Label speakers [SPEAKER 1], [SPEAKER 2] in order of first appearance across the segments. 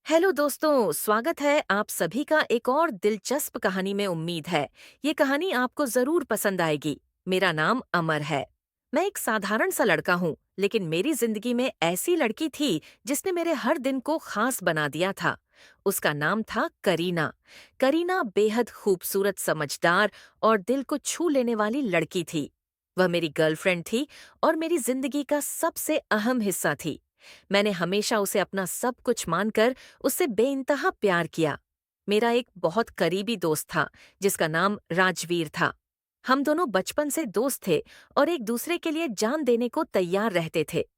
[SPEAKER 1] Hello दोस्तों, स्वागत है आप सभी का एक और दिलचस्प कहानी में। उम्मीद है ये कहानी आपको जरूर पसंद आएगी। मेरा नाम अमर है। मैं एक साधारण सा लड़का हूँ, लेकिन मेरी जिंदगी में ऐसी लड़की थी जिसने मेरे हर दिन को खास बना दिया था। उसका नाम था करीना। करीना बेहद खूबसूरत, समझदार और दिल को छू लेने वाली लड़की थी। वह मेरी गर्लफ्रेंड थी और मेरी जिंदगी का सबसे अहम हिस्सा थी। मैंने हमेशा उसे अपना सब कुछ मानकर उससे बेइंतहा प्यार किया। मेरा एक बहुत करीबी दोस्त था जिसका नाम राजवीर था। हम दोनों बचपन से दोस्त थे और एक दूसरे के लिए जान देने को तैयार रहते थे।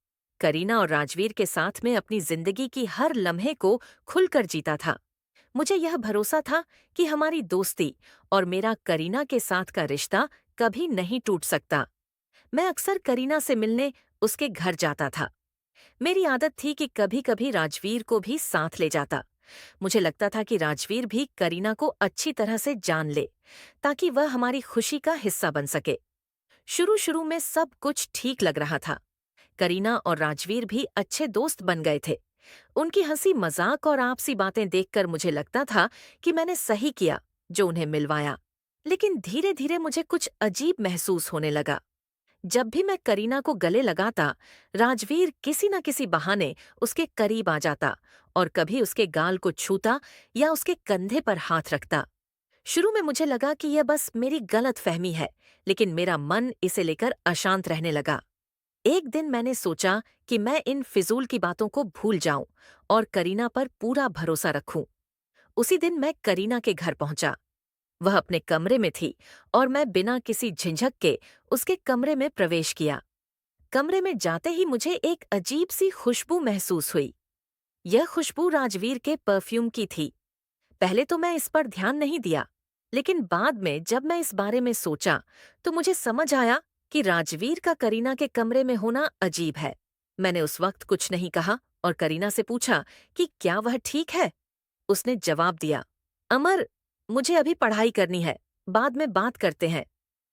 [SPEAKER 1] करीना और राजवीर के साथ में अपनी जिंदगी की हर लम्हे को खुलकर जीता था। मुझे यह भरोसा था कि हमारी दोस्ती और मेरा करीना के साथ का रिश्ता कभी नहीं टूट सकता। मैं अक्सर करीना से मिलने उसके घर जाता था। मेरी आदत थी कि कभी कभी राजवीर को भी साथ ले जाता। मुझे लगता था कि राजवीर भी करीना को अच्छी तरह से जान ले, ताकि वह हमारी खुशी का हिस्सा बन सके। शुरू शुरू में सब कुछ ठीक लग रहा था। करीना और राजवीर भी अच्छे दोस्त बन गए थे। उनकी हंसी मजाक और आपसी बातें देखकर मुझे लगता था कि मैंने सही किया जो उन्हें मिलवाया। लेकिन धीरे धीरे मुझे कुछ अजीब महसूस होने लगा। जब भी मैं करीना को गले लगाता, राजवीर किसी न किसी बहाने उसके करीब आ जाता और कभी उसके गाल को छूता या उसके कंधे पर हाथ रखता। शुरू में मुझे लगा कि यह बस मेरी गलत फहमी है, लेकिन मेरा मन इसे लेकर अशांत रहने लगा। एक दिन मैंने सोचा कि मैं इन फिजूल की बातों को भूल जाऊं और करीना पर पूरा भरोसा रखूं। उसी दिन मैं करीना के घर पहुंचा। वह अपने कमरे में थी और मैं बिना किसी झिझक के उसके कमरे में प्रवेश किया। कमरे में जाते ही मुझे एक अजीब सी खुशबू महसूस हुई। यह खुशबू राजवीर के परफ्यूम की थी। पहले तो मैं इस पर ध्यान नहीं दिया, लेकिन बाद में जब मैं इस बारे में सोचा तो मुझे समझ आया कि राजवीर का करीना के कमरे में होना अजीब है। मैंने उस वक्त कुछ नहीं कहा और करीना से पूछा कि क्या वह ठीक है। उसने जवाब दिया, अमर, मुझे अभी पढ़ाई करनी है, बाद में बात करते हैं।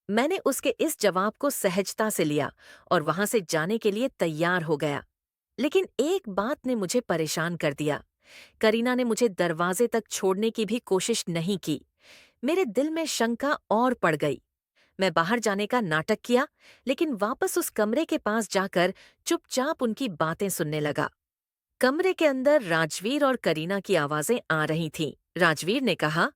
[SPEAKER 1] मैंने उसके इस जवाब को सहजता से लिया और वहां से जाने के लिए तैयार हो गया। लेकिन एक बात ने मुझे परेशान कर दिया। करीना ने मुझे दरवाजे तक छोड़ने की भी कोशिश नहीं की। मेरे दिल में शंका और पड़ गई। मैं बाहर जाने का नाटक किया, लेकिन वापस उस कमरे के पास जाकर चुपचाप उनकी बातें सुनने लगा। कमरे के अंदर राजवीर और करीना की आवाजें आ रही थीं। राजवीर ने कहा,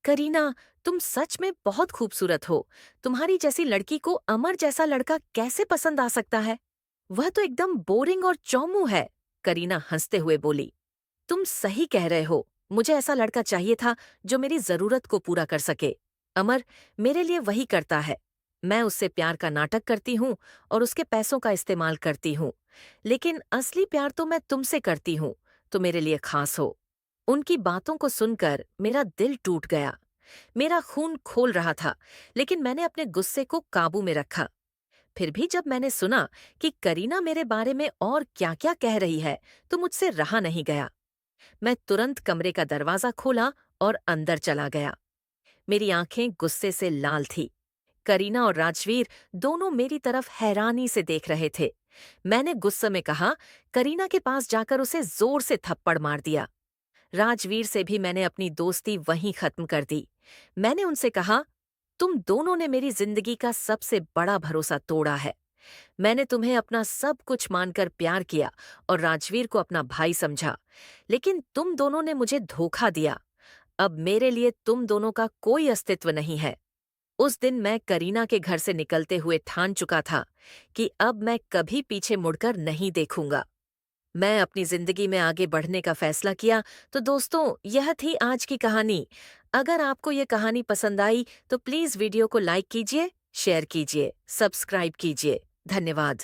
[SPEAKER 1] करीना, तुम सच में बहुत खूबसूरत हो। तुम्हारी जैसी लड़की को अमर जैसा लड़का कैसे पसंद आ सकता है? वह तो एकदम बोरिंग और चौमू है। करीना हंसते हुए बोली, तुम सही कह रहे हो। मुझे ऐसा लड़का चाहिए था जो मेरी जरूरत को पूरा कर सके। अमर मेरे लिए वही करता है। मैं उससे प्यार का नाटक करती हूँ और उसके पैसों का इस्तेमाल करती हूँ, लेकिन असली प्यार तो मैं तुमसे करती हूँ, तो मेरे लिए खास हो। उनकी बातों को सुनकर मेरा दिल टूट गया। मेरा खून खोल रहा था, लेकिन मैंने अपने गुस्से को काबू में रखा। फिर भी जब मैंने सुना कि करीना मेरे बारे में और क्या-क्या कह रही है, तो मुझसे रहा नहीं गया। मैं तुरंत कमरे का दरवाजा खोला और अंदर चला गया। मेरी आंखें गुस्से से लाल थी। करीना और राजवीर दोनों मेरी तरफ हैरानी से देख रहे थे। मैंने गुस्से में कहा, करीना के पास जाकर उसे जोर से थप्पड़ मार दिया। राजवीर से भी मैंने अपनी दोस्ती वहीं खत्म कर दी। मैंने उनसे कहा, तुम दोनों ने मेरी जिंदगी का सबसे बड़ा भरोसा तोड़ा है। मैंने तुम्हें अपना सब कुछ मानकर प्यार किया और राजवीर को अपना भाई समझा, लेकिन तुम दोनों ने मुझे धोखा दिया। अब मेरे लिए तुम दोनों का कोई अस्तित्व नहीं है। उस दिन मैं करीना के घर से निकलते हुए ठान चुका था कि अब मैं कभी पीछे मुड़कर नहीं देखूंगा। मैं अपनी जिंदगी में आगे बढ़ने का फैसला किया। तो दोस्तों, यह थी आज की कहानी। अगर आपको ये कहानी पसंद आई तो प्लीज वीडियो को लाइक कीजिए, शेयर कीजिए, सब्सक्राइब कीजिए। धन्यवाद।